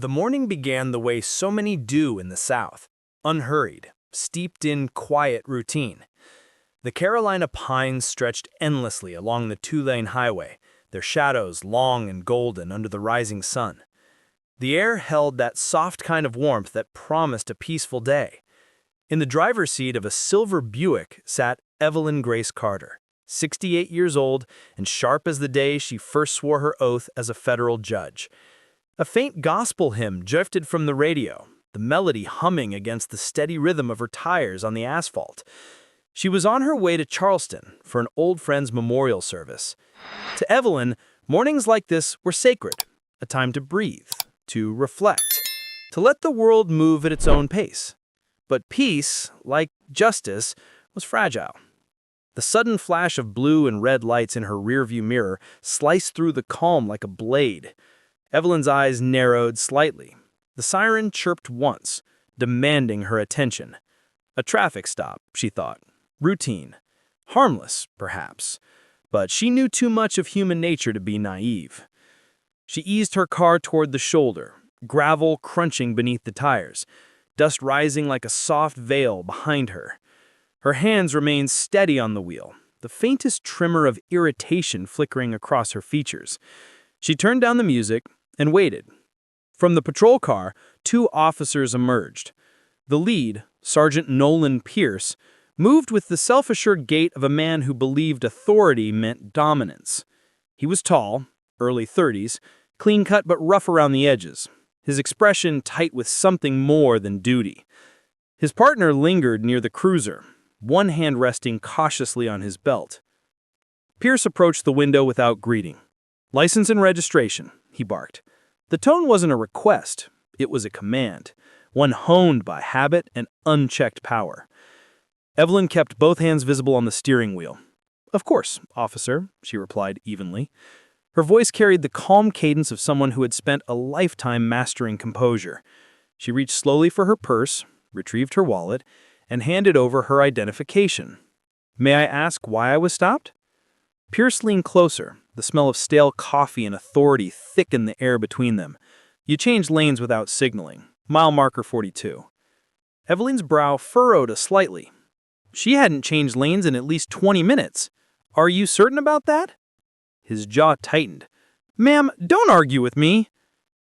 The morning began the way so many do in the South, unhurried, steeped in quiet routine. The Carolina pines stretched endlessly along the two-lane highway, their shadows long and golden under the rising sun. The air held that soft kind of warmth that promised a peaceful day. In the driver's seat of a silver Buick sat Evelyn Grace Carter, 68 years old and sharp as the day she first swore her oath as a federal judge. A faint gospel hymn drifted from the radio, the melody humming against the steady rhythm of her tires on the asphalt. She was on her way to Charleston for an old friend's memorial service. To Evelyn, mornings like this were sacred, a time to breathe, to reflect, to let the world move at its own pace. But peace, like justice, was fragile. The sudden flash of blue and red lights in her rearview mirror sliced through the calm like a blade. Evelyn's eyes narrowed slightly. The siren chirped once, demanding her attention. A traffic stop, she thought. Routine. Harmless, perhaps. But she knew too much of human nature to be naive. She eased her car toward the shoulder, gravel crunching beneath the tires, dust rising like a soft veil behind her. Her hands remained steady on the wheel, the faintest tremor of irritation flickering across her features. She turned down the music and waited. From the patrol car, two officers emerged. The lead, Sergeant Nolan Pierce, moved with the self-assured gait of a man who believed authority meant dominance. He was tall, early 30s, clean-cut but rough around the edges, his expression tight with something more than duty. His partner lingered near the cruiser, one hand resting cautiously on his belt. Pierce approached the window without greeting. "License and registration," he barked. The tone wasn't a request, it was a command, one honed by habit and unchecked power. Evelyn kept both hands visible on the steering wheel. "Of course, officer," she replied evenly. Her voice carried the calm cadence of someone who had spent a lifetime mastering composure. She reached slowly for her purse, retrieved her wallet, and handed over her identification. "May I ask why I was stopped?" Pierce leaned closer. The smell of stale coffee and authority thickened the air between them. "You changed lanes without signaling. Mile marker 42. Evelyn's brow furrowed slightly. She hadn't changed lanes in at least 20 minutes. "Are you certain about that?" His jaw tightened. "Ma'am, don't argue with me."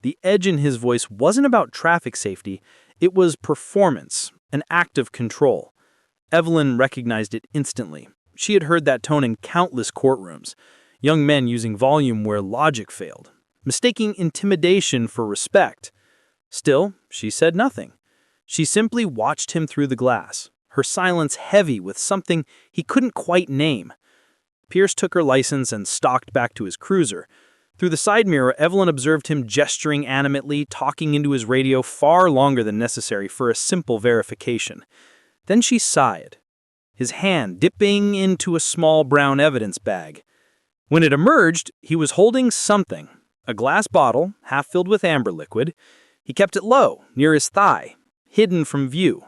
The edge in his voice wasn't about traffic safety. It was performance, an act of control. Evelyn recognized it instantly. She had heard that tone in countless courtrooms. Young men using volume where logic failed, mistaking intimidation for respect. Still, she said nothing. She simply watched him through the glass, her silence heavy with something he couldn't quite name. Pierce took her license and stalked back to his cruiser. Through the side mirror, Evelyn observed him gesturing animately, talking into his radio far longer than necessary for a simple verification. Then she sighed, his hand dipping into a small brown evidence bag. When it emerged, he was holding something, a glass bottle, half filled with amber liquid. He kept it low, near his thigh, hidden from view.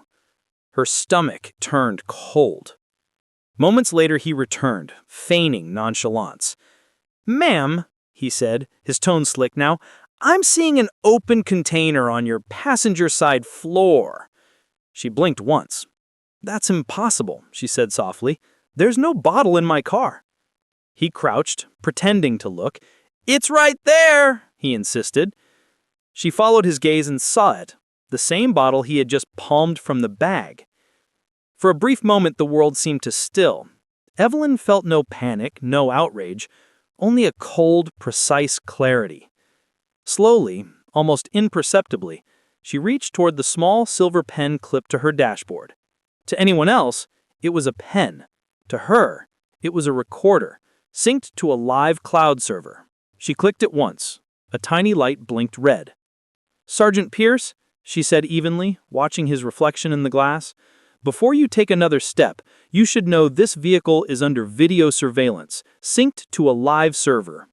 Her stomach turned cold. Moments later, he returned, feigning nonchalance. "Ma'am," he said, his tone slick now, "I'm seeing an open container on your passenger side floor." She blinked once. "That's impossible," she said softly. "There's no bottle in my car." He crouched, pretending to look. "It's right there," he insisted. She followed his gaze and saw it, the same bottle he had just palmed from the bag. For a brief moment, the world seemed to still. Evelyn felt no panic, no outrage, only a cold, precise clarity. Slowly, almost imperceptibly, she reached toward the small silver pen clipped to her dashboard. To anyone else, it was a pen. To her, it was a recorder, synced to a live cloud server. She clicked it once. A tiny light blinked red. "Sergeant Pierce," she said evenly, watching his reflection in the glass, "before you take another step, you should know this vehicle is under video surveillance, synced to a live server."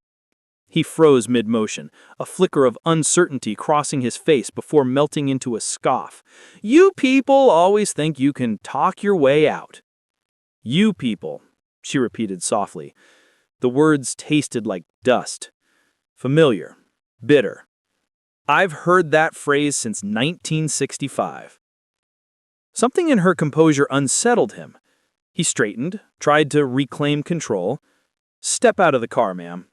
He froze mid-motion, a flicker of uncertainty crossing his face before melting into a scoff. "You people always think you can talk your way out." "You people," she repeated softly. The words tasted like dust. Familiar. Bitter. I've heard that phrase since 1965. Something in her composure unsettled him. He straightened, tried to reclaim control. "Step out of the car, ma'am."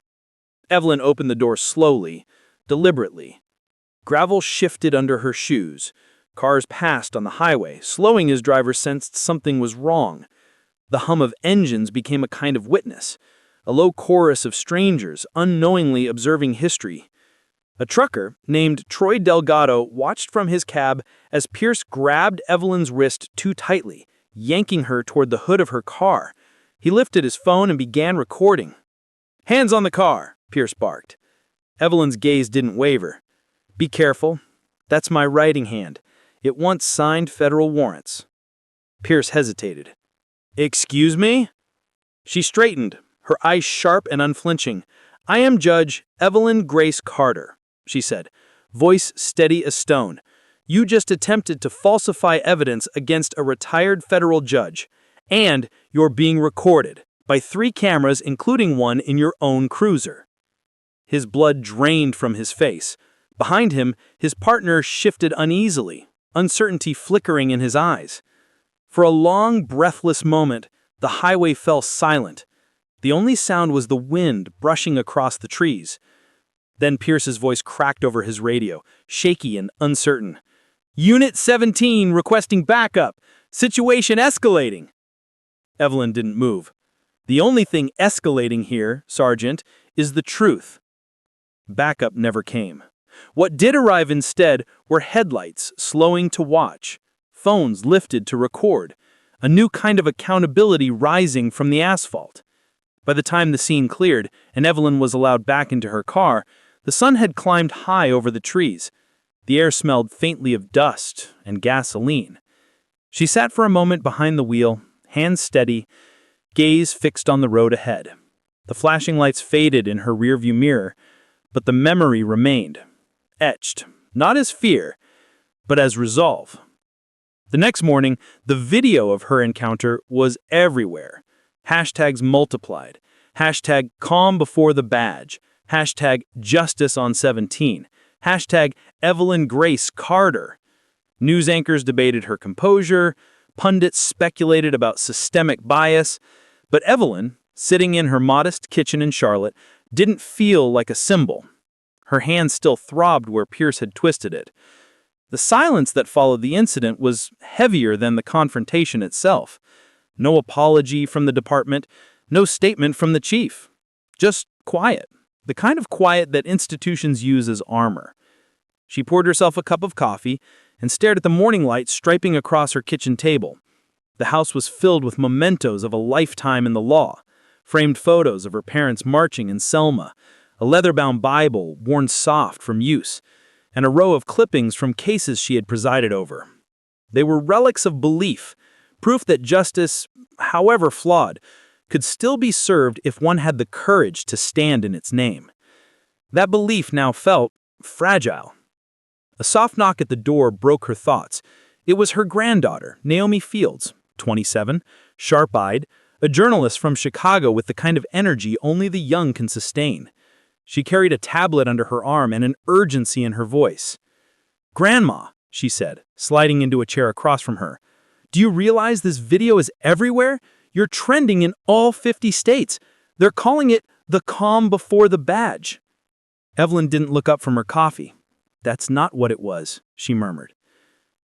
Evelyn opened the door slowly, deliberately. Gravel shifted under her shoes. Cars passed on the highway, slowing as driver sensed something was wrong. The hum of engines became a kind of witness, a low chorus of strangers unknowingly observing history. A trucker named Troy Delgado watched from his cab as Pierce grabbed Evelyn's wrist too tightly, yanking her toward the hood of her car. He lifted his phone and began recording. "Hands on the car," Pierce barked. Evelyn's gaze didn't waver. "Be careful. That's my writing hand. It once signed federal warrants." Pierce hesitated. "Excuse me?" She straightened, her eyes sharp and unflinching. "I am Judge Evelyn Grace Carter," she said, voice steady as stone. "You just attempted to falsify evidence against a retired federal judge, and you're being recorded by 3 cameras, including one in your own cruiser." His blood drained from his face. Behind him, his partner shifted uneasily, uncertainty flickering in his eyes. For a long, breathless moment, the highway fell silent. The only sound was the wind brushing across the trees. Then Pierce's voice cracked over his radio, shaky and uncertain. "Unit 17 requesting backup. Situation escalating." Evelyn didn't move. "The only thing escalating here, Sergeant, is the truth." Backup never came. What did arrive instead were headlights slowing to watch, phones lifted to record, a new kind of accountability rising from the asphalt. By the time the scene cleared and Evelyn was allowed back into her car, the sun had climbed high over the trees. The air smelled faintly of dust and gasoline. She sat for a moment behind the wheel, hands steady, gaze fixed on the road ahead. The flashing lights faded in her rearview mirror, but the memory remained, etched, not as fear, but as resolve. The next morning, the video of her encounter was everywhere. Hashtags multiplied. Hashtag calm before the badge. Hashtag justice on 17. Hashtag Evelyn Grace Carter. News anchors debated her composure. Pundits speculated about systemic bias. But Evelyn, sitting in her modest kitchen in Charlotte, didn't feel like a symbol. Her hand still throbbed where Pierce had twisted it. The silence that followed the incident was heavier than the confrontation itself. No apology from the department, no statement from the chief. Just quiet, the kind of quiet that institutions use as armor. She poured herself a cup of coffee and stared at the morning light striping across her kitchen table. The house was filled with mementos of a lifetime in the law, framed photos of her parents marching in Selma, a leather-bound Bible worn soft from use, and a row of clippings from cases she had presided over. They were relics of belief, proof that justice, however flawed, could still be served if one had the courage to stand in its name. That belief now felt fragile. A soft knock at the door broke her thoughts. It was her granddaughter, Naomi Fields, 27, sharp-eyed, a journalist from Chicago with the kind of energy only the young can sustain. She carried a tablet under her arm and an urgency in her voice. "Grandma," she said, sliding into a chair across from her, "do you realize this video is everywhere? You're trending in all 50 states. They're calling it the calm before the badge." Evelyn didn't look up from her coffee. "That's not what it was," she murmured.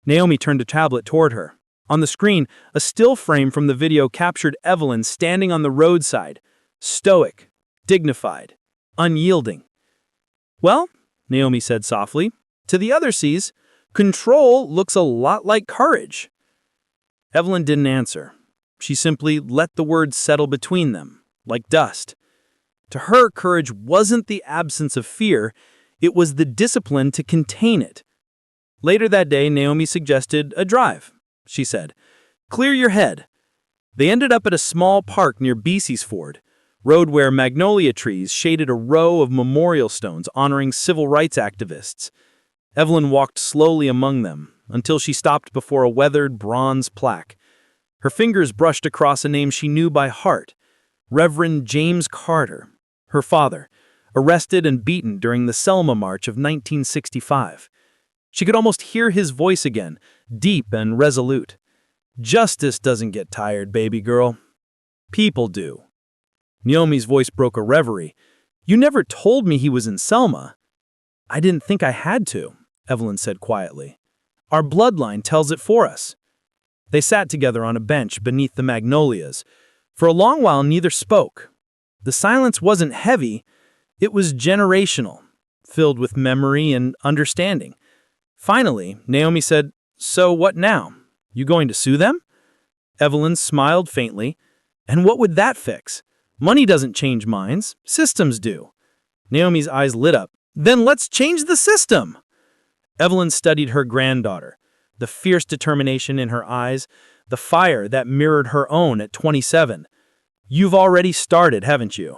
Naomi turned a tablet toward her. On the screen, a still frame from the video captured Evelyn standing on the roadside, stoic, dignified, unyielding. "Well," Naomi said softly, "to the other seas, control looks a lot like courage." Evelyn didn't answer. She simply let the words settle between them, like dust. To her, courage wasn't the absence of fear, it was the discipline to contain it. Later that day, Naomi suggested a drive. She said, "Clear your head." They ended up at a small park near Beese's Ford, road where magnolia trees shaded a row of memorial stones honoring civil rights activists. Evelyn walked slowly among them until she stopped before a weathered bronze plaque. Her fingers brushed across a name she knew by heart, Reverend James Carter, her father, arrested and beaten during the Selma March of 1965. She could almost hear his voice again, deep and resolute. Justice doesn't get tired, baby girl. People do. Naomi's voice broke a reverie. You never told me he was in Selma. I didn't think I had to, Evelyn said quietly. Our bloodline tells it for us. They sat together on a bench beneath the magnolias. For a long while, neither spoke. The silence wasn't heavy, it was generational, filled with memory and understanding. Finally, Naomi said, So what now? You going to sue them? Evelyn smiled faintly. And what would that fix? Money doesn't change minds, systems do. Naomi's eyes lit up. Then let's change the system! Evelyn studied her granddaughter, the fierce determination in her eyes, the fire that mirrored her own at 27. You've already started, haven't you?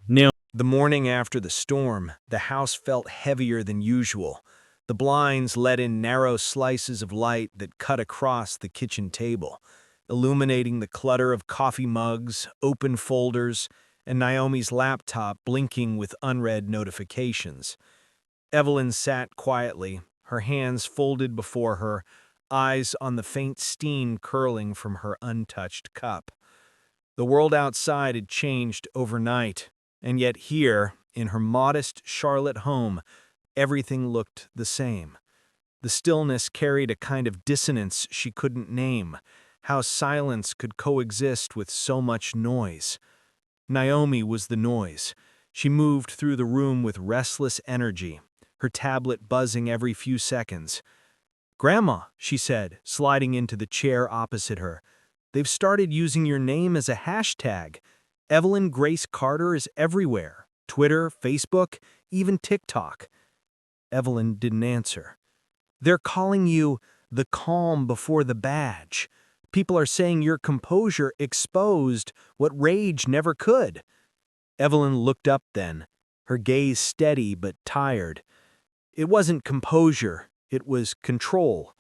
The morning after the storm, the house felt heavier than usual. The blinds let in narrow slices of light that cut across the kitchen table, illuminating the clutter of coffee mugs, open folders, and Naomi's laptop blinking with unread notifications. Evelyn sat quietly, her hands folded before her, eyes on the faint steam curling from her untouched cup. The world outside had changed overnight, and yet here, in her modest Charlotte home, everything looked the same. The stillness carried a kind of dissonance she couldn't name, how silence could coexist with so much noise. Naomi was the noise. She moved through the room with restless energy, her tablet buzzing every few seconds. "Grandma," she said, sliding into the chair opposite her, "they've started using your name as a hashtag. Evelyn Grace Carter is everywhere. Twitter, Facebook, even TikTok." Evelyn didn't answer. "They're calling you the calm before the badge. People are saying your composure exposed what rage never could." Evelyn looked up then, her gaze steady but tired. It wasn't composure, it was control.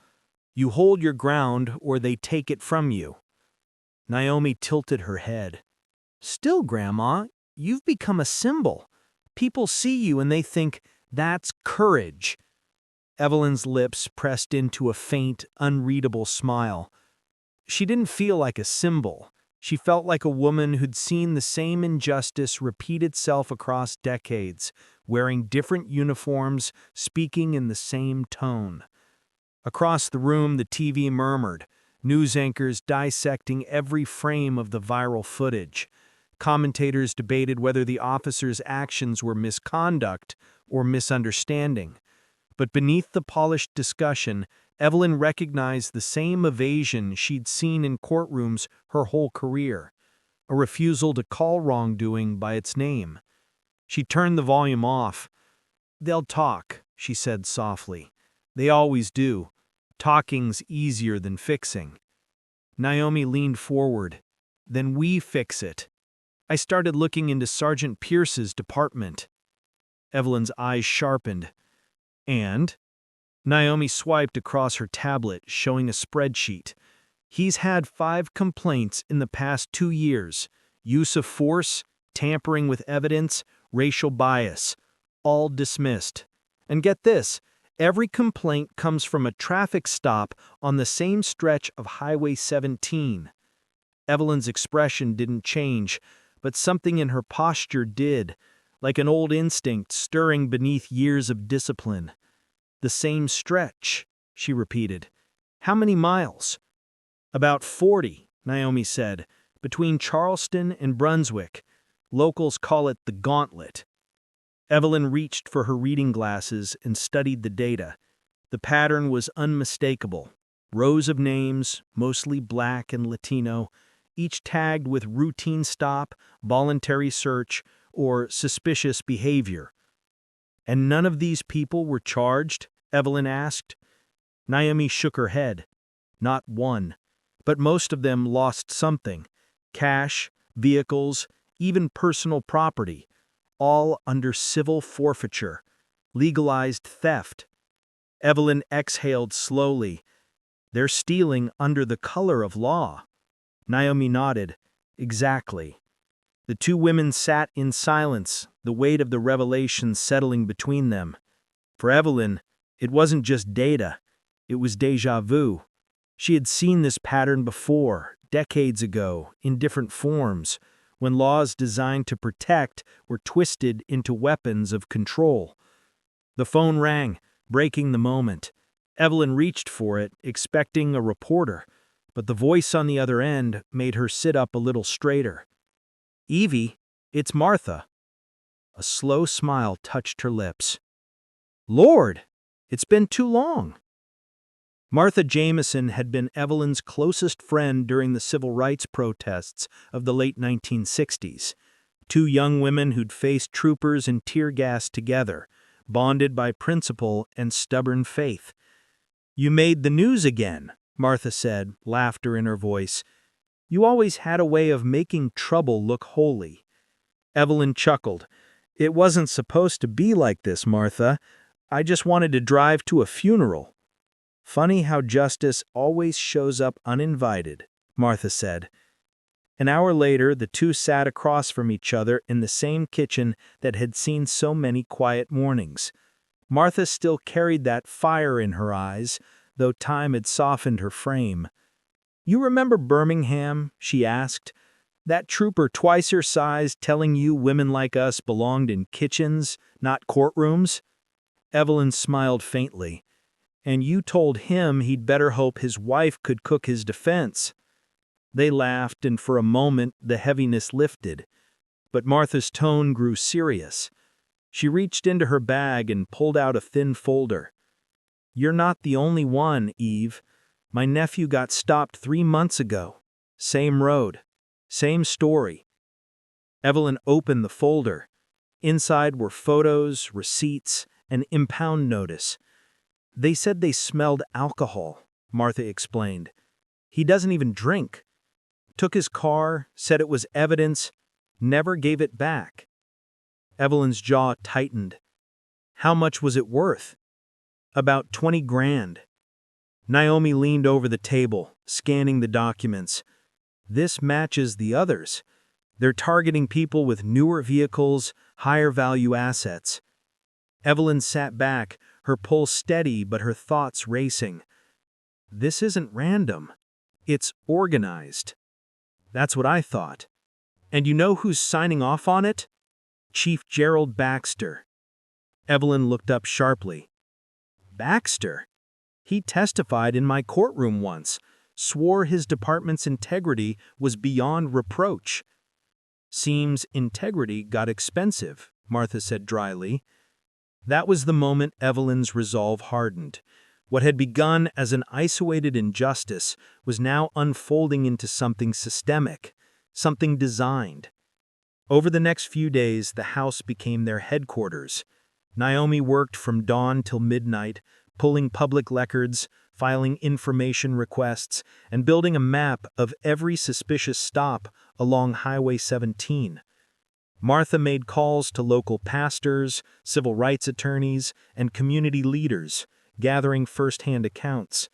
You hold your ground or they take it from you. Naomi tilted her head. "Still, Grandma, you've become a symbol. People see you and they think, that's courage." Evelyn's lips pressed into a faint, unreadable smile. She didn't feel like a symbol. She felt like a woman who'd seen the same injustice repeat itself across decades, wearing different uniforms, speaking in the same tone. Across the room, the TV murmured, news anchors dissecting every frame of the viral footage. Commentators debated whether the officers' actions were misconduct or misunderstanding. But beneath the polished discussion, Evelyn recognized the same evasion she'd seen in courtrooms her whole career, a refusal to call wrongdoing by its name. She turned the volume off. "They'll talk," she said softly. "They always do. Talking's easier than fixing." Naomi leaned forward. "Then we fix it." "I started looking into Sergeant Pierce's department." Evelyn's eyes sharpened. "And?" Naomi swiped across her tablet, showing a spreadsheet. "He's had 5 complaints in the past 2 years. Use of force, tampering with evidence, racial bias. All dismissed. And get this, every complaint comes from a traffic stop on the same stretch of Highway 17. Evelyn's expression didn't change, but something in her posture did, like an old instinct stirring beneath years of discipline. "The same stretch," she repeated. "How many miles?" "About 40, Naomi said, "between Charleston and Brunswick. Locals call it the Gauntlet." Evelyn reached for her reading glasses and studied the data. The pattern was unmistakable. Rows of names, mostly Black and Latino, each tagged with routine stop, voluntary search, or suspicious behavior. "And none of these people were charged?" Evelyn asked. Naomi shook her head. "Not one. But most of them lost something. Cash, vehicles, even personal property. All under civil forfeiture. Legalized theft." Evelyn exhaled slowly. "They're stealing under the color of law." Naomi nodded. "Exactly." The two women sat in silence, the weight of the revelation settling between them. For Evelyn, it wasn't just data, it was déjà vu. She had seen this pattern before, decades ago, in different forms, when laws designed to protect were twisted into weapons of control. The phone rang, breaking the moment. Evelyn reached for it, expecting a reporter, but the voice on the other end made her sit up a little straighter. "Evie, it's Martha." A slow smile touched her lips. "Lord, it's been too long." Martha Jameson had been Evelyn's closest friend during the civil rights protests of the late 1960s. Two young women who'd faced troopers and tear gas together, bonded by principle and stubborn faith. "You made the news again," Martha said, laughter in her voice. "You always had a way of making trouble look holy." Evelyn chuckled. "It wasn't supposed to be like this, Martha. I just wanted to drive to a funeral." "Funny how justice always shows up uninvited," Martha said. An hour later, the two sat across from each other in the same kitchen that had seen so many quiet mornings. Martha still carried that fire in her eyes, though time had softened her frame. "You remember Birmingham?" she asked. "That trooper twice your size telling you women like us belonged in kitchens, not courtrooms?" Evelyn smiled faintly. "And you told him he'd better hope his wife could cook his defense." They laughed, and for a moment the heaviness lifted. But Martha's tone grew serious. She reached into her bag and pulled out a thin folder. "You're not the only one, Eve. My nephew got stopped 3 months ago. Same road. Same story." Evelyn opened the folder. Inside were photos, receipts, an impound notice. "They said they smelled alcohol," Martha explained. "He doesn't even drink. Took his car, said it was evidence, never gave it back." Evelyn's jaw tightened. "How much was it worth?" "About 20 grand. Naomi leaned over the table, scanning the documents. "This matches the others. They're targeting people with newer vehicles, higher value assets." Evelyn sat back, her pulse steady but her thoughts racing. "This isn't random. It's organized." "That's what I thought." "And you know who's signing off on it?" "Chief Gerald Baxter." Evelyn looked up sharply. "Baxter? He testified in my courtroom once, swore his department's integrity was beyond reproach." "Seems integrity got expensive," Martha said dryly. That was the moment Evelyn's resolve hardened. What had begun as an isolated injustice was now unfolding into something systemic, something designed. Over the next few days, the house became their headquarters. Naomi worked from dawn till midnight, pulling public records, filing information requests, and building a map of every suspicious stop along Highway 17. Martha made calls to local pastors, civil rights attorneys, and community leaders, gathering first-hand accounts.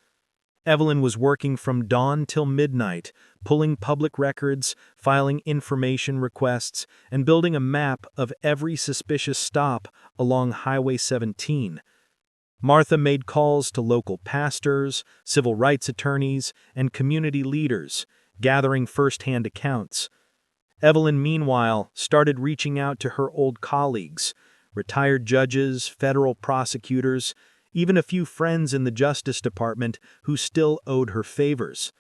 Evelyn was working from dawn till midnight, pulling public records, filing information requests, and building a map of every suspicious stop along Highway 17. Martha made calls to local pastors, civil rights attorneys, and community leaders, gathering first-hand accounts. Evelyn, meanwhile, started reaching out to her old colleagues, retired judges, federal prosecutors, even a few friends in the Justice Department who still owed her favors.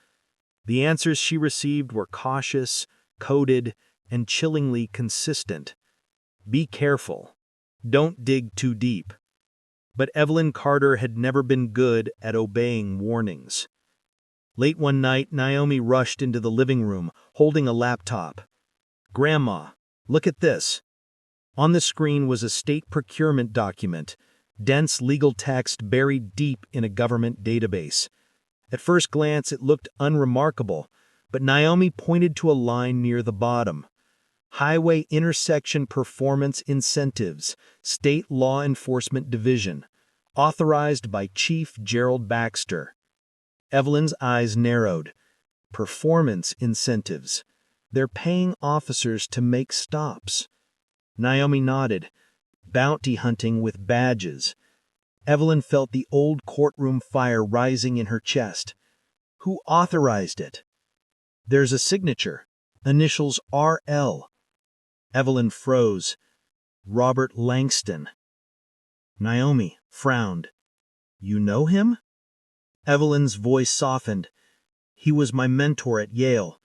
The answers she received were cautious, coded, and chillingly consistent. "Be careful. Don't dig too deep." But Evelyn Carter had never been good at obeying warnings. Late one night, Naomi rushed into the living room, holding a laptop. "Grandma, look at this." On the screen was a state procurement document, dense legal text buried deep in a government database. At first glance, it looked unremarkable, but Naomi pointed to a line near the bottom. "Highway Intersection Performance Incentives, State Law Enforcement Division, authorized by Chief Gerald Baxter." Evelyn's eyes narrowed. Performance incentives. They're paying officers to make stops. Naomi nodded. Bounty hunting with badges. Evelyn felt the old courtroom fire rising in her chest. Who authorized it? There's a signature. Initials RL. Evelyn froze. Robert Langston. Naomi frowned. You know him? Evelyn's voice softened. He was my mentor at Yale.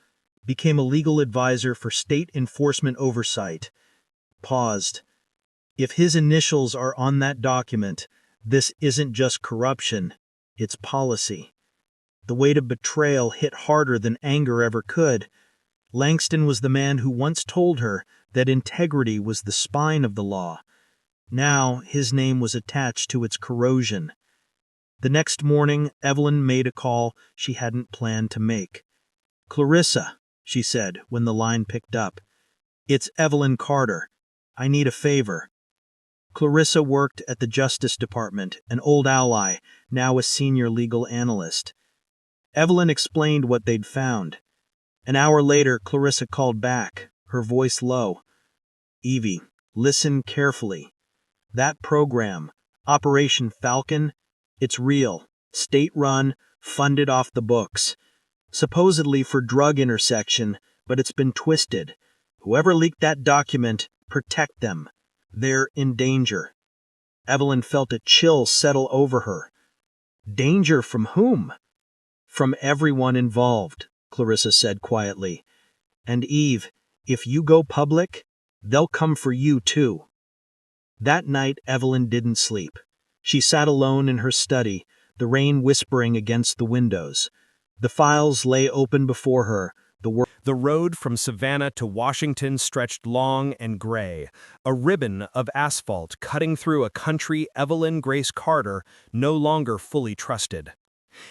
Became a legal advisor for state enforcement oversight. Paused. If his initials are on that document, this isn't just corruption, it's policy. The weight of betrayal hit harder than anger ever could. Langston was the man who once told her that integrity was the spine of the law. Now his name was attached to its corrosion. The next morning, Evelyn made a call she hadn't planned to make. Clarissa, she said when the line picked up. It's Evelyn Carter. I need a favor. Clarissa worked at the Justice Department, an old ally, now a senior legal analyst. Evelyn explained what they'd found. An hour later, Clarissa called back, her voice low. Evie, listen carefully. That program, Operation Falcon, it's real, state-run, funded off the books. Supposedly for drug intersection, but it's been twisted. Whoever leaked that document, protect them. They're in danger. Evelyn felt a chill settle over her. Danger from whom? From everyone involved, Clarissa said quietly. And Eve, if you go public, they'll come for you too. That night, Evelyn didn't sleep. She sat alone in her study, the rain whispering against the windows. The files lay open before her. The road from Savannah to Washington stretched long and gray, a ribbon of asphalt cutting through a country Evelyn Grace Carter no longer fully trusted.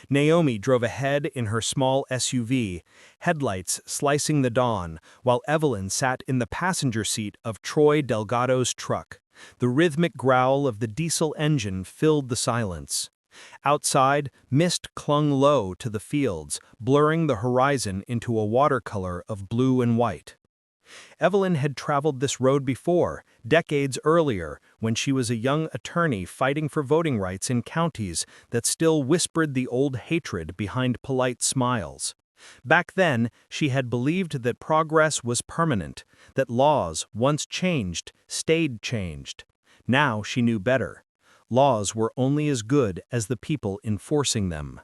Naomi drove ahead in her small SUV, headlights slicing the dawn, while Evelyn sat in the passenger seat of Troy Delgado's truck. The rhythmic growl of the diesel engine filled the silence. Outside, mist clung low to the fields, blurring the horizon into a watercolor of blue and white. Evelyn had traveled this road before, decades earlier, when she was a young attorney fighting for voting rights in counties that still whispered the old hatred behind polite smiles. Back then, she had believed that progress was permanent, that laws, once changed, stayed changed. Now she knew better. Laws were only as good as the people enforcing them.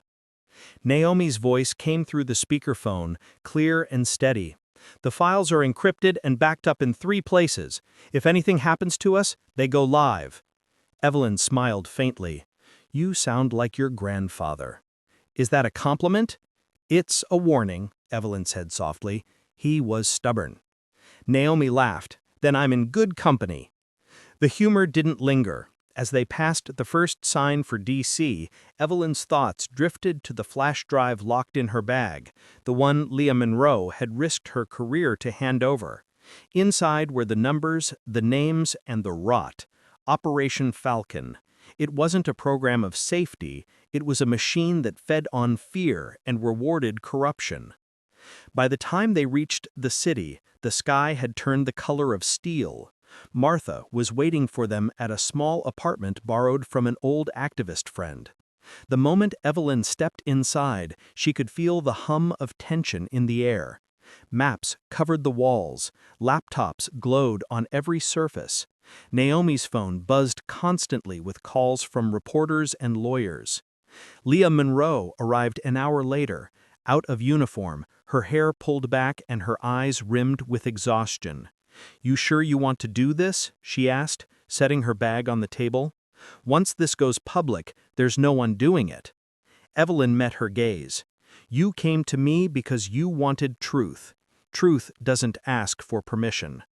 Naomi's voice came through the speakerphone, clear and steady. The files are encrypted and backed up in 3 places. If anything happens to us, they go live. Evelyn smiled faintly. You sound like your grandfather. Is that a compliment? It's a warning, Evelyn said softly. He was stubborn. Naomi laughed. Then I'm in good company. The humor didn't linger. As they passed the first sign for D.C., Evelyn's thoughts drifted to the flash drive locked in her bag, the one Leah Monroe had risked her career to hand over. Inside were the numbers, the names, and the rot. Operation Falcon. It wasn't a program of safety, it was a machine that fed on fear and rewarded corruption. By the time they reached the city, the sky had turned the color of steel. Martha was waiting for them at a small apartment borrowed from an old activist friend. The moment Evelyn stepped inside, she could feel the hum of tension in the air. Maps covered the walls, laptops glowed on every surface. Naomi's phone buzzed constantly with calls from reporters and lawyers. Leah Monroe arrived an hour later, out of uniform, her hair pulled back and her eyes rimmed with exhaustion. You sure you want to do this? She asked, setting her bag on the table. Once this goes public, there's no undoing it. Evelyn met her gaze. You came to me because you wanted truth. Truth doesn't ask for permission.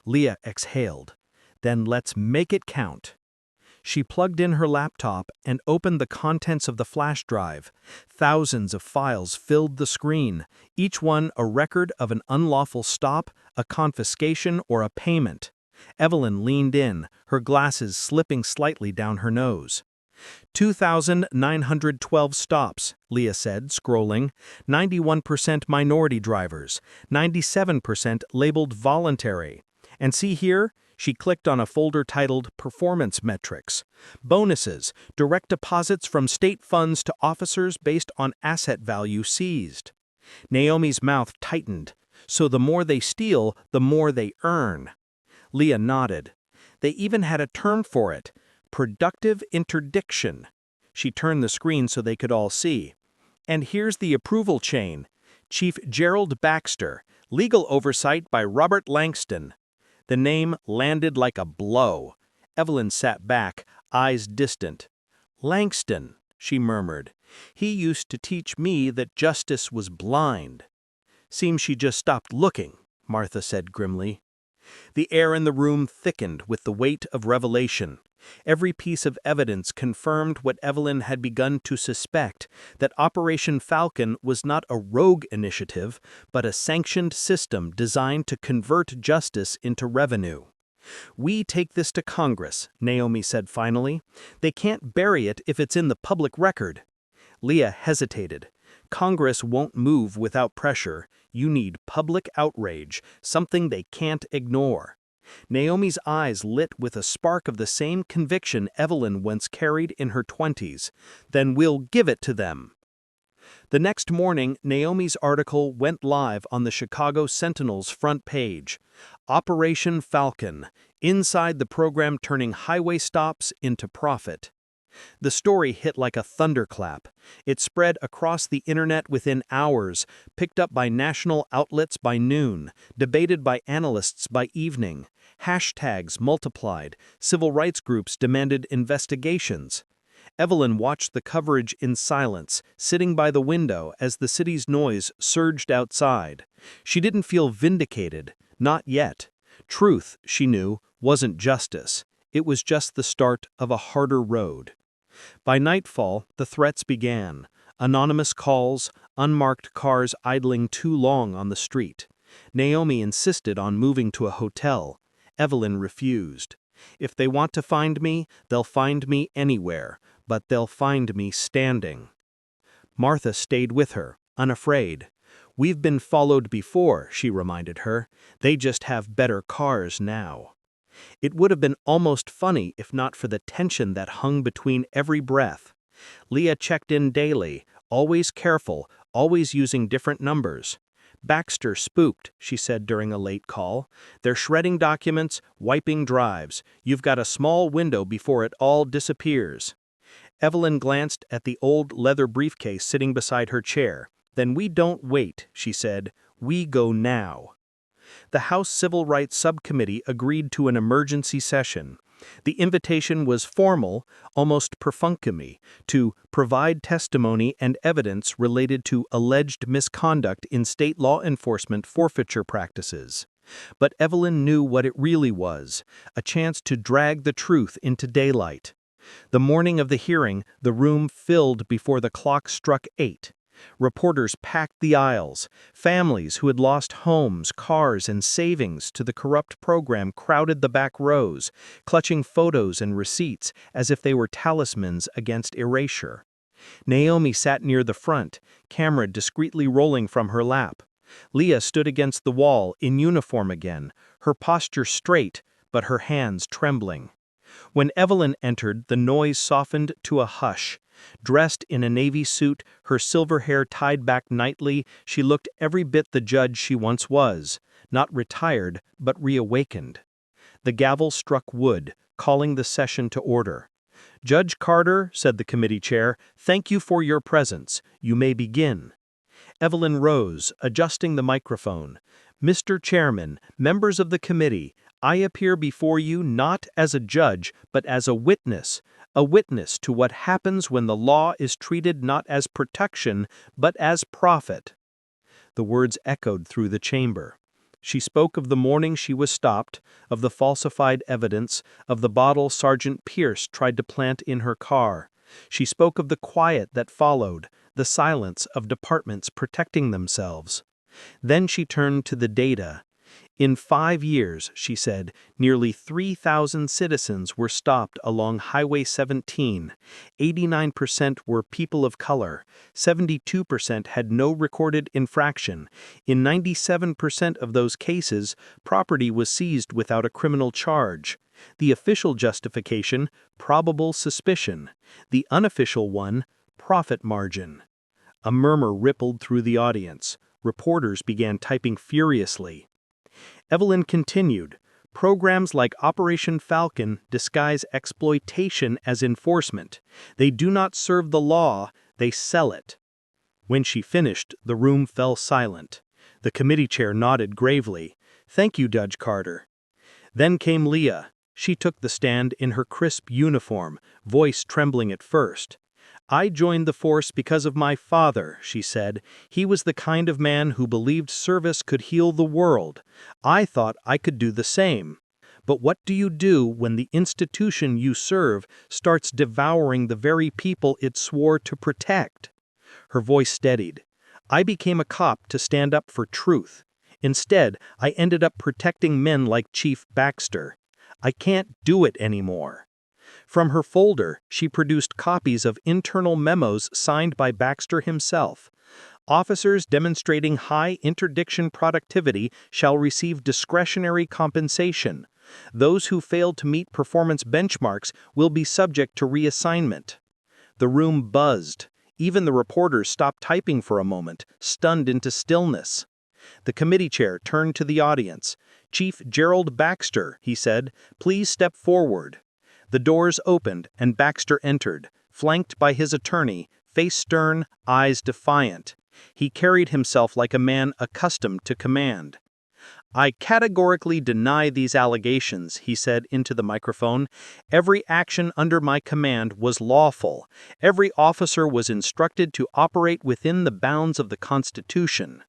Leah exhaled. Then let's make it count. She plugged in her laptop and opened the contents of the flash drive. Thousands of files filled the screen, each one a record of an unlawful stop, a confiscation, or a payment. Evelyn leaned in, her glasses slipping slightly down her nose. 2,912 stops, Leah said, scrolling. 91% minority drivers, 97% labeled voluntary. And see here, she clicked on a folder titled Performance Metrics. Bonuses, direct deposits from state funds to officers based on asset value seized. Naomi's mouth tightened. So the more they steal, the more they earn. Leah nodded. They even had a term for it. Productive interdiction. She turned the screen so they could all see. And here's the approval chain. Chief Gerald Baxter, legal oversight by Robert Langston. The name landed like a blow. Evelyn sat back, eyes distant. Langston, she murmured. He used to teach me that justice was blind. Seems she just stopped looking, Martha said grimly. The air in the room thickened with the weight of revelation. Every piece of evidence confirmed what Evelyn had begun to suspect, that Operation Falcon was not a rogue initiative, but a sanctioned system designed to convert justice into revenue. We take this to Congress, Naomi said finally. They can't bury it if it's in the public record. Leah hesitated. Congress won't move without pressure. You need public outrage, something they can't ignore. Naomi's eyes lit with a spark of the same conviction Evelyn once carried in her 20s. Then we'll give it to them. The next morning, Naomi's article went live on the Chicago Sentinel's front page. Operation Falcon, inside the program turning highway stops into profit. The story hit like a thunderclap. It spread across the internet within hours, picked up by national outlets by noon, debated by analysts by evening. Hashtags multiplied, civil rights groups demanded investigations. Evelyn watched the coverage in silence, sitting by the window as the city's noise surged outside. She didn't feel vindicated, not yet. Truth, she knew, wasn't justice. It was just the start of a harder road. By nightfall, the threats began. Anonymous calls, unmarked cars idling too long on the street. Naomi insisted on moving to a hotel. Evelyn refused. If they want to find me, they'll find me anywhere, but they'll find me standing. Martha stayed with her, unafraid. We've been followed before, she reminded her. They just have better cars now. It would have been almost funny if not for the tension that hung between every breath. Leah checked in daily, always careful, always using different numbers. Baxter spooked, she said during a late call. They're shredding documents, wiping drives. You've got a small window before it all disappears. Evelyn glanced at the old leather briefcase sitting beside her chair. Then we don't wait, she said. We go now. The House Civil Rights Subcommittee agreed to an emergency session. The invitation was formal, almost perfunctory, to provide testimony and evidence related to alleged misconduct in state law enforcement forfeiture practices. But Evelyn knew what it really was, a chance to drag the truth into daylight. The morning of the hearing, the room filled before the clock struck 8. Reporters packed the aisles. Families who had lost homes, cars, and savings to the corrupt program crowded the back rows, clutching photos and receipts as if they were talismans against erasure. Naomi sat near the front, camera discreetly rolling from her lap. Leah stood against the wall, in uniform again, her posture straight, but her hands trembling. When Evelyn entered, the noise softened to a hush. Dressed in a navy suit, her silver hair tied back nightly, she looked every bit the judge she once was, not retired, but reawakened. The gavel struck wood, calling the session to order. "Judge Carter," said the committee chair, "thank you for your presence. You may begin." Evelyn rose, adjusting the microphone. "Mr. Chairman, members of the committee, I appear before you not as a judge, but as a witness to what happens when the law is treated not as protection, but as profit." The words echoed through the chamber. She spoke of the morning she was stopped, of the falsified evidence, of the bottle Sergeant Pierce tried to plant in her car. She spoke of the quiet that followed, the silence of departments protecting themselves. Then she turned to the data. In 5 years, she said, nearly 3,000 citizens were stopped along Highway 17. 89% were people of color. 72% had no recorded infraction. In 97% of those cases, property was seized without a criminal charge. The official justification, probable suspicion. The unofficial one, profit margin. A murmur rippled through the audience. Reporters began typing furiously. Evelyn continued, "Programs like Operation Falcon disguise exploitation as enforcement. They do not serve the law, they sell it." When she finished, the room fell silent. The committee chair nodded gravely. "Thank you, Judge Carter." Then came Leah. She took the stand in her crisp uniform, voice trembling at first. "I joined the force because of my father," she said. "He was the kind of man who believed service could heal the world. I thought I could do the same. But what do you do when the institution you serve starts devouring the very people it swore to protect?" Her voice steadied. "I became a cop to stand up for truth. Instead, I ended up protecting men like Chief Baxter. I can't do it anymore." From her folder, she produced copies of internal memos signed by Baxter himself. "Officers demonstrating high interdiction productivity shall receive discretionary compensation. Those who fail to meet performance benchmarks will be subject to reassignment." The room buzzed. Even the reporters stopped typing for a moment, stunned into stillness. The committee chair turned to the audience. "Chief Gerald Baxter," he said, "please step forward." The doors opened and Baxter entered, flanked by his attorney, face stern, eyes defiant. He carried himself like a man accustomed to command. "I categorically deny these allegations," he said into the microphone. "Every action under my command was lawful. Every officer was instructed to operate within the bounds of the Constitution."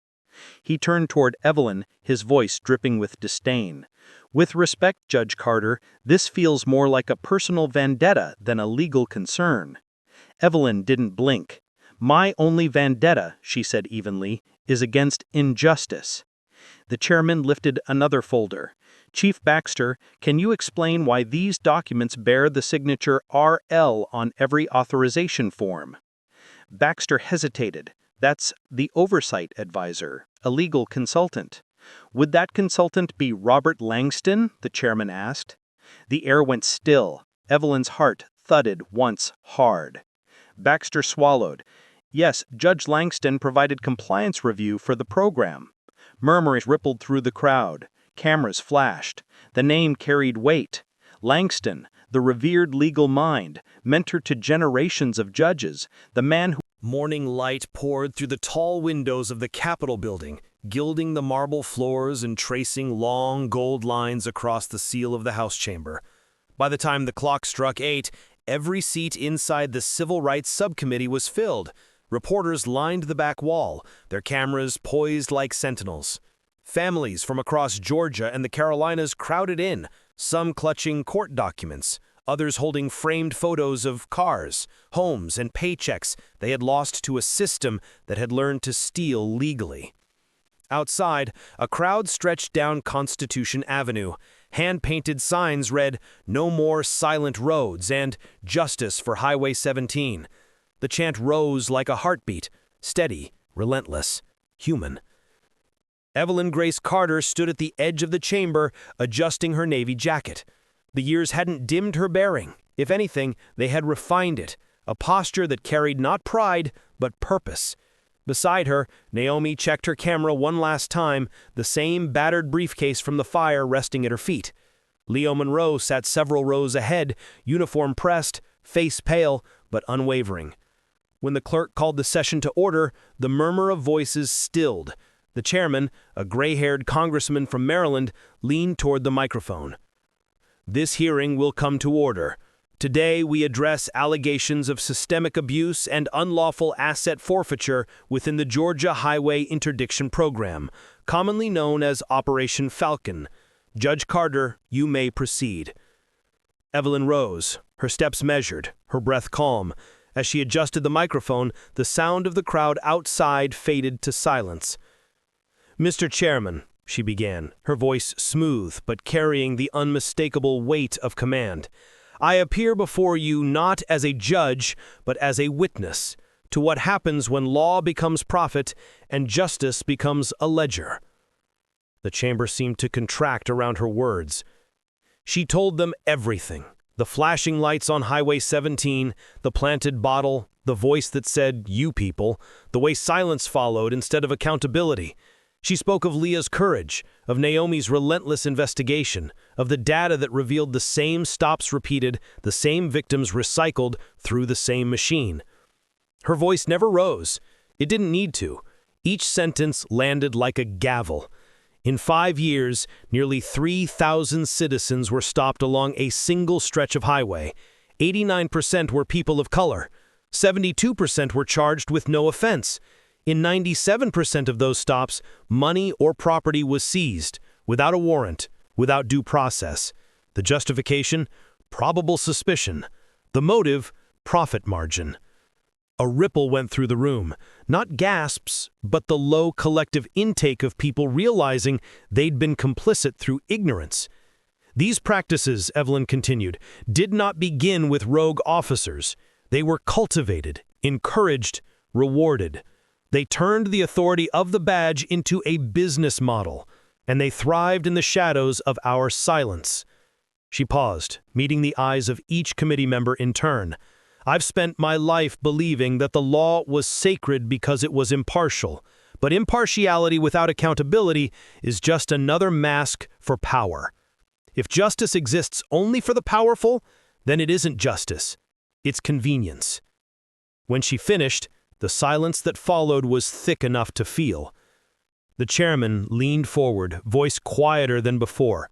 He turned toward Evelyn, his voice dripping with disdain. "With respect, Judge Carter, this feels more like a personal vendetta than a legal concern." Evelyn didn't blink. "My only vendetta," she said evenly, "is against injustice." The chairman lifted another folder. "Chief Baxter, can you explain why these documents bear the signature RL on every authorization form?" Baxter hesitated. "That's the oversight advisor, a legal consultant." "Would that consultant be Robert Langston?" the chairman asked. The air went still. Evelyn's heart thudded once hard. Baxter swallowed. "Yes, Judge Langston provided compliance review for the program." Murmurs rippled through the crowd. Cameras flashed. The name carried weight. Langston, the revered legal mind, mentor to generations of judges, the man who... Morning light poured through the tall windows of the Capitol building, gilding the marble floors and tracing long gold lines across the seal of the House chamber. By the time the clock struck 8, every seat inside the Civil Rights Subcommittee was filled. Reporters lined the back wall, their cameras poised like sentinels. Families from across Georgia and the Carolinas crowded in, some clutching court documents, others holding framed photos of cars, homes, and paychecks they had lost to a system that had learned to steal legally. Outside, a crowd stretched down Constitution Avenue. Hand-painted signs read, "No more silent roads" and "Justice for Highway 17." The chant rose like a heartbeat, steady, relentless, human. Evelyn Grace Carter stood at the edge of the chamber, adjusting her navy jacket. The years hadn't dimmed her bearing. If anything, they had refined it, a posture that carried not pride, but purpose. Beside her, Naomi checked her camera one last time, the same battered briefcase from the fire resting at her feet. Leo Monroe sat several rows ahead, uniform pressed, face pale, but unwavering. When the clerk called the session to order, the murmur of voices stilled. The chairman, a gray-haired congressman from Maryland, leaned toward the microphone. "This hearing will come to order. Today we address allegations of systemic abuse and unlawful asset forfeiture within the Georgia Highway Interdiction Program, commonly known as Operation Falcon. Judge Carter, you may proceed." Evelyn rose, her steps measured, her breath calm. As she adjusted the microphone, the sound of the crowd outside faded to silence. "Mr. Chairman," she began, her voice smooth but carrying the unmistakable weight of command. "I appear before you not as a judge, but as a witness to what happens when law becomes profit and justice becomes a ledger." The chamber seemed to contract around her words. She told them everything. The flashing lights on Highway 17, the planted bottle, the voice that said, "You people," the way silence followed instead of accountability. She spoke of Leah's courage, of Naomi's relentless investigation, of the data that revealed the same stops repeated, the same victims recycled through the same machine. Her voice never rose. It didn't need to. Each sentence landed like a gavel. In 5 years, nearly 3,000 citizens were stopped along a single stretch of highway. 89% were people of color. 72% were charged with no offense. In 97% of those stops, money or property was seized, without a warrant, without due process. The justification? Probable suspicion. The motive? Profit margin. A ripple went through the room. Not gasps, but the low collective intake of people realizing they'd been complicit through ignorance. These practices, Evelyn continued, did not begin with rogue officers. They were cultivated, encouraged, rewarded. They turned the authority of the badge into a business model, and they thrived in the shadows of our silence. She paused, meeting the eyes of each committee member in turn. "I've spent my life believing that the law was sacred because it was impartial, but impartiality without accountability is just another mask for power. If justice exists only for the powerful, then it isn't justice. It's convenience." When she finished, the silence that followed was thick enough to feel. The chairman leaned forward, voice quieter than before.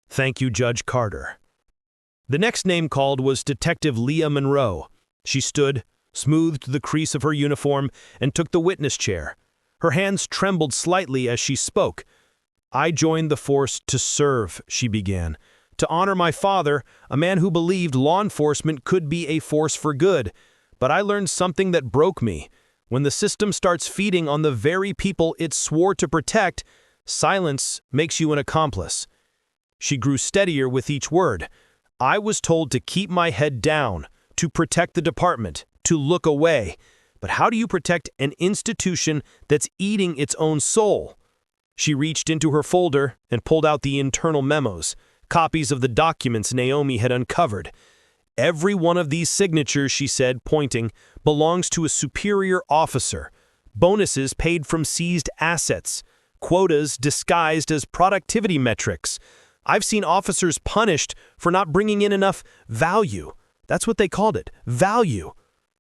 "Thank you, Judge Carter." The next name called was Detective Leah Monroe. She stood, smoothed the crease of her uniform, and took the witness chair. Her hands trembled slightly as she spoke. "I joined the force to serve," she began. "To honor my father, a man who believed law enforcement could be a force for good. But I learned something that broke me. When the system starts feeding on the very people it swore to protect, silence makes you an accomplice." She grew steadier with each word. "I was told to keep my head down, to protect the department, to look away. But how do you protect an institution that's eating its own soul?" She reached into her folder and pulled out the internal memos, copies of the documents Naomi had uncovered. "Every one of these signatures," she said, pointing, "belongs to a superior officer. Bonuses paid from seized assets. Quotas disguised as productivity metrics. I've seen officers punished for not bringing in enough value. That's what they called it, value."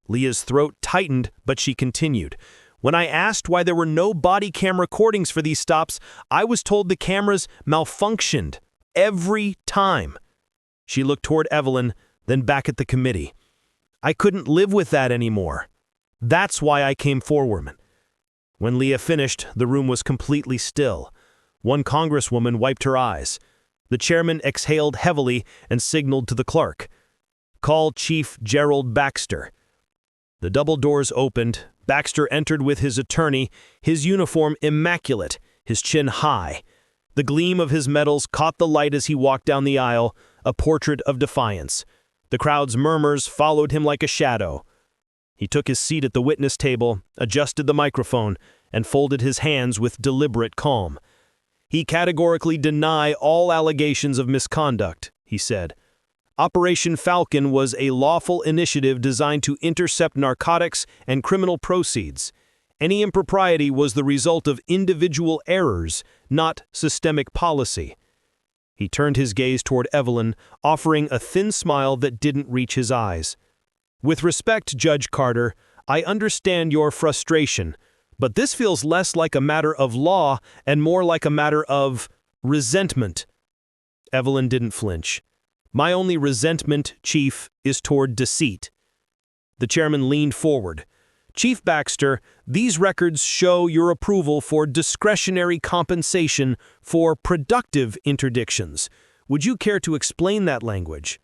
Leah's throat tightened, but she continued. "When I asked why there were no body cam recordings for these stops, I was told the cameras malfunctioned. Every time." She looked toward Evelyn, then back at the committee. "I couldn't live with that anymore. That's why I came forward." When Leah finished, the room was completely still. One congresswoman wiped her eyes. The chairman exhaled heavily and signaled to the clerk. "Call Chief Gerald Baxter." The double doors opened. Baxter entered with his attorney, his uniform immaculate, his chin high. The gleam of his medals caught the light as he walked down the aisle, a portrait of defiance. The crowd's murmurs followed him like a shadow. He took his seat at the witness table, adjusted the microphone, and folded his hands with deliberate calm. "He categorically denied all allegations of misconduct," he said. "Operation Falcon was a lawful initiative designed to intercept narcotics and criminal proceeds. Any impropriety was the result of individual errors, not systemic policy." He turned his gaze toward Evelyn, offering a thin smile that didn't reach his eyes. "With respect, Judge Carter, I understand your frustration, but this feels less like a matter of law and more like a matter of resentment." Evelyn didn't flinch. "My only resentment, Chief, is toward deceit." The chairman leaned forward. "Chief Baxter, these records show your approval for discretionary compensation for productive interdictions. Would you care to explain that language?"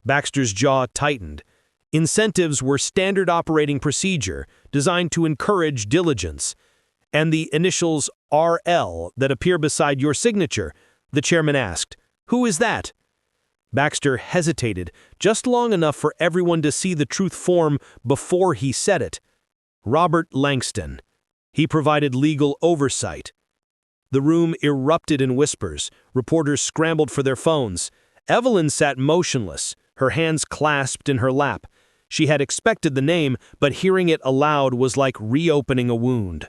Baxter's jaw tightened. Incentives were standard operating procedure, designed to encourage diligence. and the initials RL that appear beside your signature, the chairman asked. Who is that? Baxter hesitated, just long enough for everyone to see the truth form before he said it. Robert Langston. He provided legal oversight. The room erupted in whispers. Reporters scrambled for their phones. Evelyn sat motionless, her hands clasped in her lap. She had expected the name, but hearing it aloud was like reopening a wound.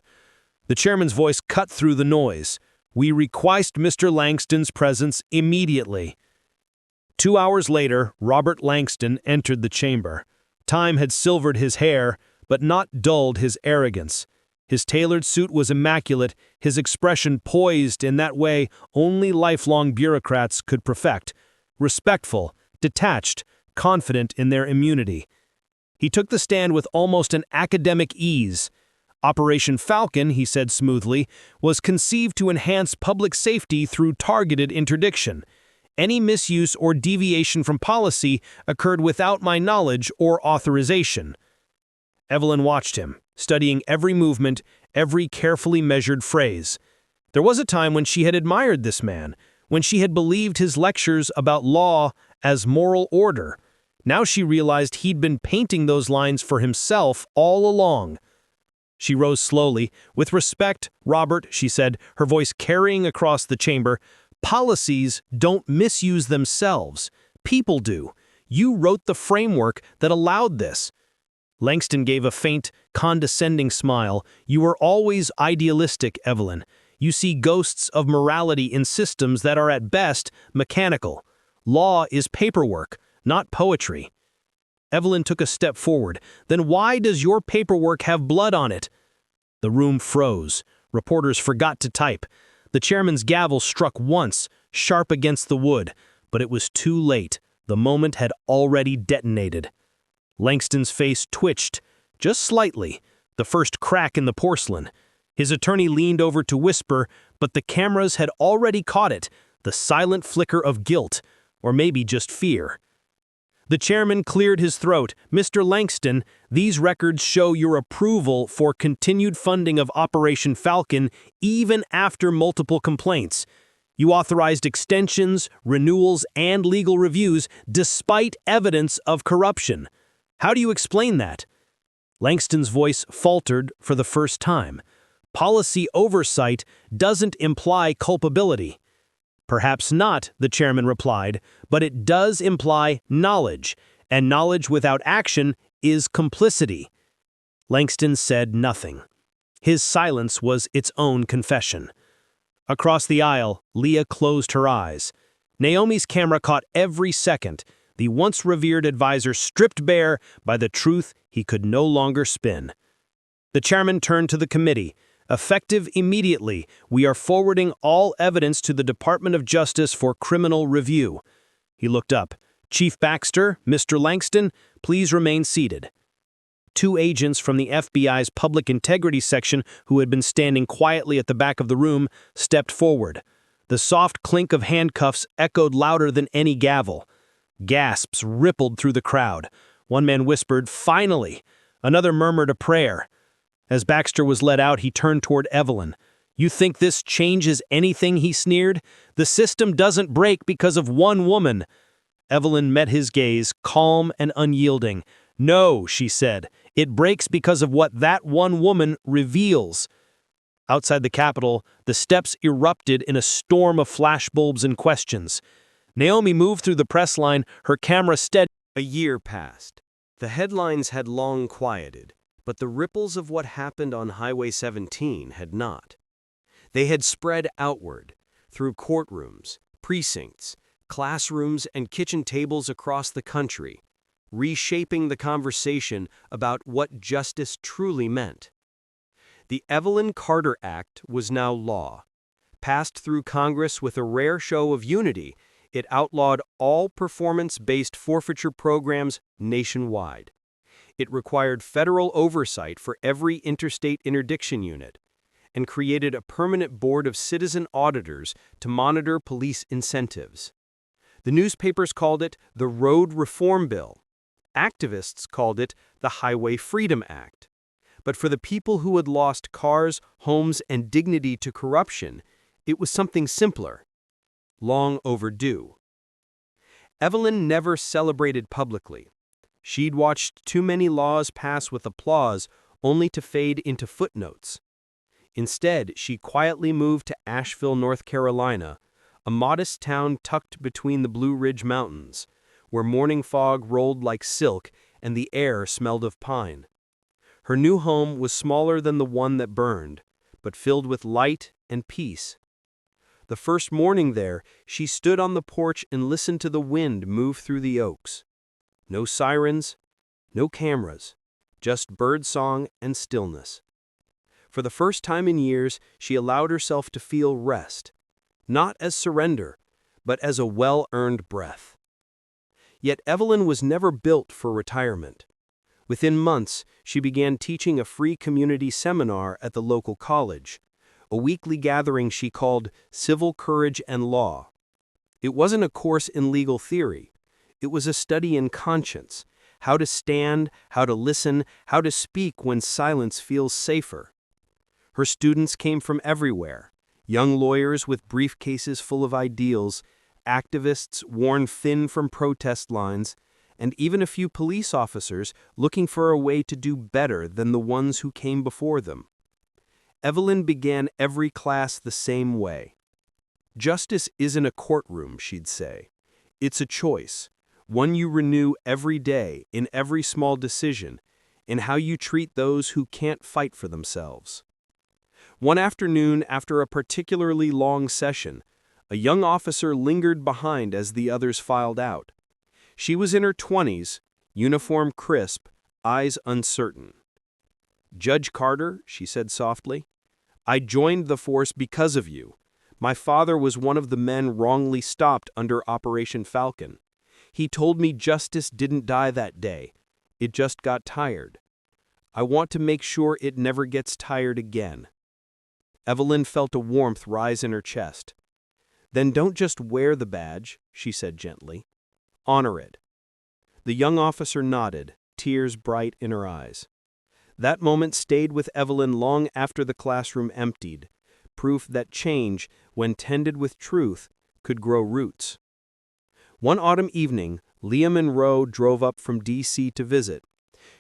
The chairman's voice cut through the noise. We request Mr. Langston's presence immediately. 2 hours later, Robert Langston entered the chamber. Time had silvered his hair, but not dulled his arrogance. His tailored suit was immaculate, his expression poised in that way only lifelong bureaucrats could perfect. Respectful, detached, confident in their immunity. He took the stand with almost an academic ease. Operation Falcon, he said smoothly, was conceived to enhance public safety through targeted interdiction. Any misuse or deviation from policy occurred without my knowledge or authorization. Evelyn watched him, studying every movement, every carefully measured phrase. There was a time when she had admired this man, when she had believed his lectures about law as moral order. Now she realized he'd been painting those lines for himself all along. She rose slowly. With respect, Robert, she said, her voice carrying across the chamber, policies don't misuse themselves. People do. You wrote the framework that allowed this. Langston gave a faint, condescending smile. You are always idealistic, Evelyn. You see ghosts of morality in systems that are at best mechanical. Law is paperwork, not poetry. Evelyn took a step forward. Then why does your paperwork have blood on it? The room froze. Reporters forgot to type. The chairman's gavel struck once, sharp against the wood, but it was too late. The moment had already detonated. Langston's face twitched, just slightly, the first crack in the porcelain. His attorney leaned over to whisper, but the cameras had already caught it, the silent flicker of guilt, or maybe just fear. The chairman cleared his throat. Mr. Langston, these records show your approval for continued funding of Operation Falcon even after multiple complaints. You authorized extensions, renewals, and legal reviews despite evidence of corruption. How do you explain that? Langston's voice faltered for the first time. Policy oversight doesn't imply culpability. Perhaps not, the chairman replied, but it does imply knowledge, and knowledge without action is complicity. Langston said nothing. His silence was its own confession. Across the aisle, Leah closed her eyes. Naomi's camera caught every second, the once revered advisor stripped bare by the truth he could no longer spin. The chairman turned to the committee. Effective immediately, we are forwarding all evidence to the Department of Justice for criminal review. He looked up. Chief Baxter, Mr. Langston, please remain seated. 2 agents from the FBI's Public Integrity Section, who had been standing quietly at the back of the room, stepped forward. The soft clink of handcuffs echoed louder than any gavel. Gasps rippled through the crowd. One man whispered, "Finally!" Another murmured a prayer. As Baxter was led out, he turned toward Evelyn. You think this changes anything, he sneered. The system doesn't break because of one woman. Evelyn met his gaze, calm and unyielding. No, she said, it breaks because of what that one woman reveals. Outside the Capitol, the steps erupted in a storm of flashbulbs and questions. Naomi moved through the press line, her camera steady. A year passed. The headlines had long quieted, but the ripples of what happened on Highway 17 had not. They had spread outward, through courtrooms, precincts, classrooms, and kitchen tables across the country, reshaping the conversation about what justice truly meant. The Evelyn Carter Act was now law. Passed through Congress with a rare show of unity, it outlawed all performance-based forfeiture programs nationwide. It required federal oversight for every interstate interdiction unit and created a permanent board of citizen auditors to monitor police incentives. The newspapers called it the Road Reform Bill. Activists called it the Highway Freedom Act. But for the people who had lost cars, homes, and dignity to corruption, it was something simpler. Long overdue. Evelyn never celebrated publicly. She'd watched too many laws pass with applause only to fade into footnotes. Instead, she quietly moved to Asheville, North Carolina, a modest town tucked between the Blue Ridge Mountains, where morning fog rolled like silk and the air smelled of pine. Her new home was smaller than the one that burned, but filled with light and peace. The first morning there, she stood on the porch and listened to the wind move through the oaks. No sirens, no cameras, just birdsong and stillness. For the first time in years, she allowed herself to feel rest, not as surrender, but as a well-earned breath. Yet Evelyn was never built for retirement. Within months, she began teaching a free community seminar at the local college, a weekly gathering she called Civil Courage and Law. It wasn't a course in legal theory. It was a study in conscience, how to stand, how to listen, how to speak when silence feels safer. Her students came from everywhere, young lawyers with briefcases full of ideals, activists worn thin from protest lines, and even a few police officers looking for a way to do better than the ones who came before them. Evelyn began every class the same way. Justice isn't a courtroom, she'd say. It's a choice, one you renew every day in every small decision, in how you treat those who can't fight for themselves. One afternoon, after a particularly long session, a young officer lingered behind as the others filed out. She was in her 20s, uniform crisp, eyes uncertain. "Judge Carter," she said softly, "I joined the force because of you. My father was one of the men wrongly stopped under Operation Falcon. He told me justice didn't die that day. It just got tired. I want to make sure it never gets tired again." Evelyn felt a warmth rise in her chest. "Then don't just wear the badge," she said gently. "Honor it." The young officer nodded, tears bright in her eyes. That moment stayed with Evelyn long after the classroom emptied, proof that change, when tended with truth, could grow roots. One autumn evening, Leah Monroe drove up from D.C. to visit.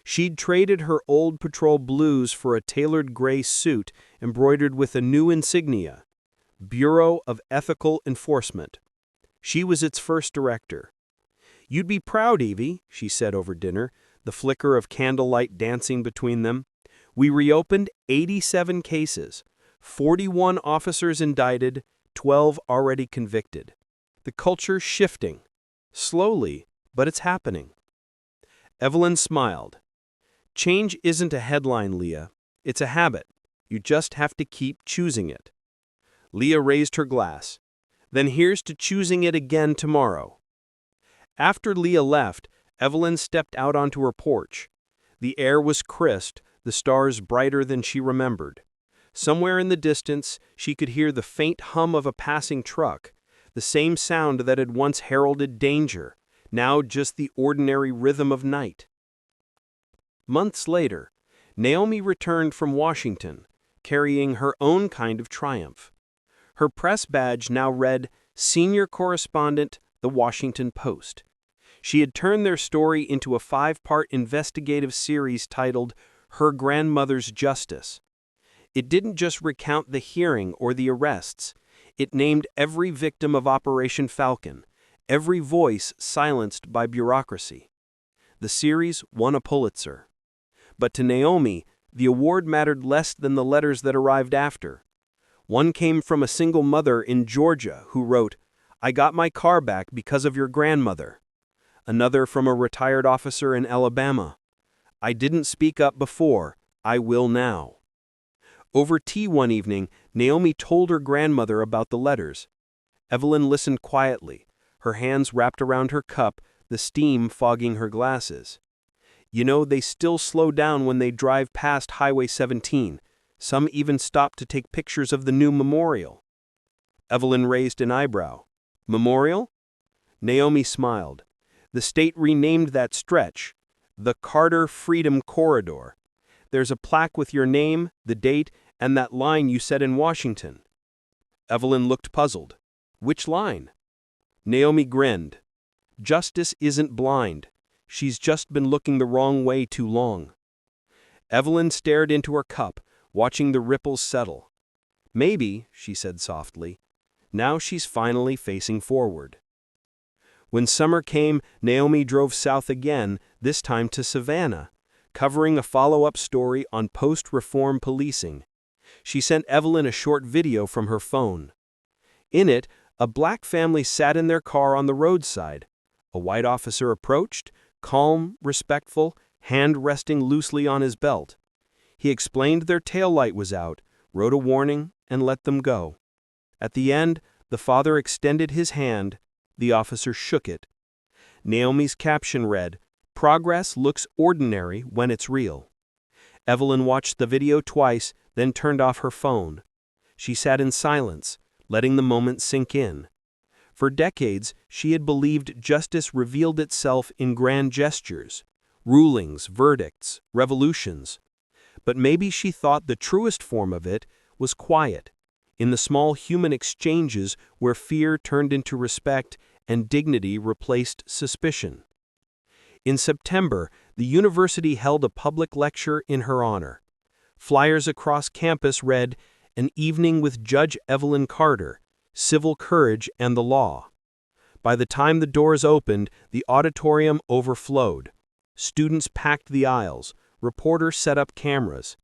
She'd traded her old patrol blues for a tailored gray suit embroidered with a new insignia, Bureau of Ethical Enforcement. She was its first director. "You'd be proud, Evie," she said over dinner, the flicker of candlelight dancing between them. "We reopened 87 cases, 41 officers indicted, 12 already convicted. The culture's shifting. Slowly, but it's happening." Evelyn smiled. "Change isn't a headline, Leah. It's a habit. You just have to keep choosing it." Leah raised her glass. "Then here's to choosing it again tomorrow." After Leah left, Evelyn stepped out onto her porch. The air was crisp, the stars brighter than she remembered. Somewhere in the distance, she could hear the faint hum of a passing truck, the same sound that had once heralded danger, now just the ordinary rhythm of night. Months later, Naomi returned from Washington, carrying her own kind of triumph. Her press badge now read, "Senior Correspondent, The Washington Post." She had turned their story into a 5-part investigative series titled Her Grandmother's Justice. It didn't just recount the hearing or the arrests. It named every victim of Operation Falcon, every voice silenced by bureaucracy. The series won a Pulitzer. But to Naomi, the award mattered less than the letters that arrived after. One came from a single mother in Georgia who wrote, "I got my car back because of your grandmother." Another from a retired officer in Alabama. "I didn't speak up before, I will now." Over tea one evening, Naomi told her grandmother about the letters. Evelyn listened quietly, her hands wrapped around her cup, the steam fogging her glasses. "You know, they still slow down when they drive past Highway 17. Some even stop to take pictures of the new memorial." Evelyn raised an eyebrow. "Memorial?" Naomi smiled. "The state renamed that stretch the Carter Freedom Corridor. There's a plaque with your name, the date, and that line you said in Washington." Evelyn looked puzzled. "Which line?" Naomi grinned. "Justice isn't blind. She's just been looking the wrong way too long." Evelyn stared into her cup, watching the ripples settle. "Maybe," she said softly, "now she's finally facing forward." When summer came, Naomi drove south again, this time to Savannah, covering a follow-up story on post-reform policing. She sent Evelyn a short video from her phone. In it, a black family sat in their car on the roadside. A white officer approached, calm, respectful, hand resting loosely on his belt. He explained their taillight was out, wrote a warning, and let them go. At the end, the father extended his hand. The officer shook it. Naomi's caption read, "Progress looks ordinary when it's real." Evelyn watched the video twice, then turned off her phone. She sat in silence, letting the moment sink in. For decades, she had believed justice revealed itself in grand gestures, rulings, verdicts, revolutions. But maybe she thought the truest form of it was quiet, in the small human exchanges where fear turned into respect and dignity replaced suspicion. In September, the university held a public lecture in her honor. Flyers across campus read, "An evening with Judge Evelyn Carter, Civil Courage and the Law." By the time the doors opened, the auditorium overflowed. Students packed the aisles, reporters set up cameras.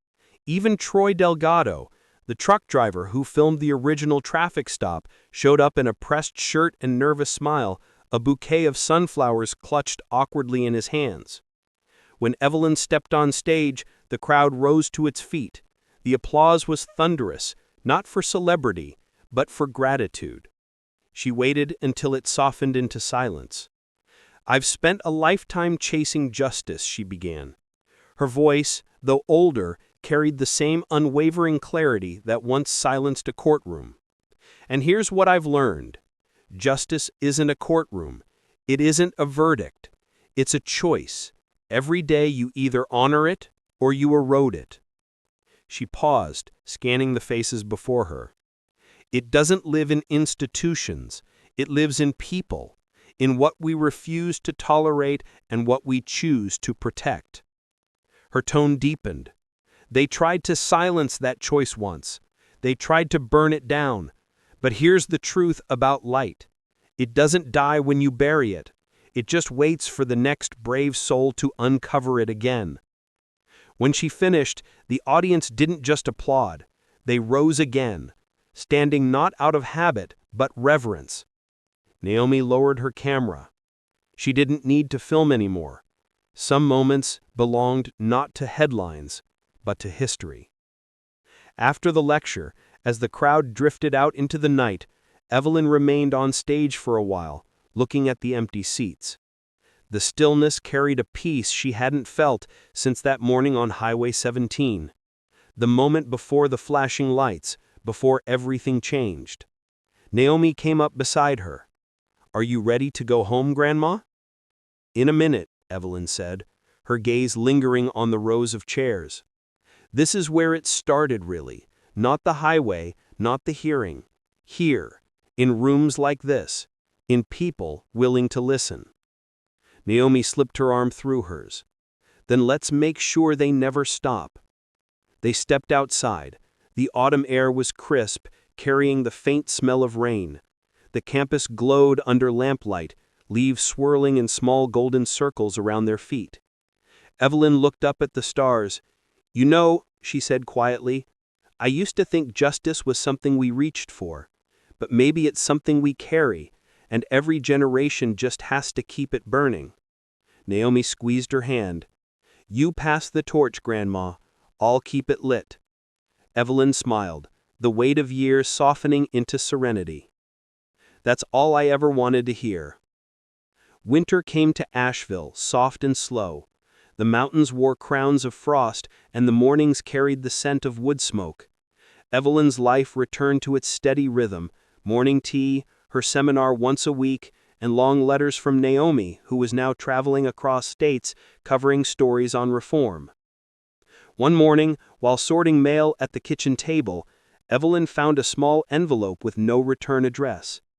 Even Troy Delgado, the truck driver who filmed the original traffic stop, showed up in a pressed shirt and nervous smile, a bouquet of sunflowers clutched awkwardly in his hands. When Evelyn stepped on stage, the crowd rose to its feet. The applause was thunderous, not for celebrity, but for gratitude. She waited until it softened into silence. "I've spent a lifetime chasing justice," she began. Her voice, though older, carried the same unwavering clarity that once silenced a courtroom. "And here's what I've learned. Justice isn't a courtroom. It isn't a verdict. It's a choice. Every day you either honor it or you erode it." She paused, scanning the faces before her. "It doesn't live in institutions. It lives in people, in what we refuse to tolerate and what we choose to protect." Her tone deepened. "They tried to silence that choice once. They tried to burn it down. But here's the truth about light. It doesn't die when you bury it. It just waits for the next brave soul to uncover it again." When she finished, the audience didn't just applaud. They rose again, standing not out of habit, but reverence. Naomi lowered her camera. She didn't need to film anymore. Some moments belonged not to headlines, but to history. After the lecture, as the crowd drifted out into the night, Evelyn remained on stage for a while, looking at the empty seats. The stillness carried a peace she hadn't felt since that morning on Highway 17. The moment before the flashing lights, before everything changed. Naomi came up beside her. "Are you ready to go home, Grandma?" "In a minute," Evelyn said, her gaze lingering on the rows of chairs. "This is where it started, really. Not the highway, not the hearing. Here, in rooms like this, in people willing to listen." Naomi slipped her arm through hers. "Then let's make sure they never stop." They stepped outside. The autumn air was crisp, carrying the faint smell of rain. The campus glowed under lamplight, leaves swirling in small golden circles around their feet. Evelyn looked up at the stars. "You know," she said quietly, "I used to think justice was something we reached for. But maybe it's something we carry, and every generation just has to keep it burning." Naomi squeezed her hand. "You pass the torch, Grandma. I'll keep it lit." Evelyn smiled, the weight of years softening into serenity. "That's all I ever wanted to hear." Winter came to Asheville, soft and slow. The mountains wore crowns of frost, and the mornings carried the scent of wood smoke. Evelyn's life returned to its steady rhythm, morning tea, her seminar once a week, and long letters from Naomi, who was now traveling across states covering stories on reform. One morning, while sorting mail at the kitchen table, Evelyn found a small envelope with no return address.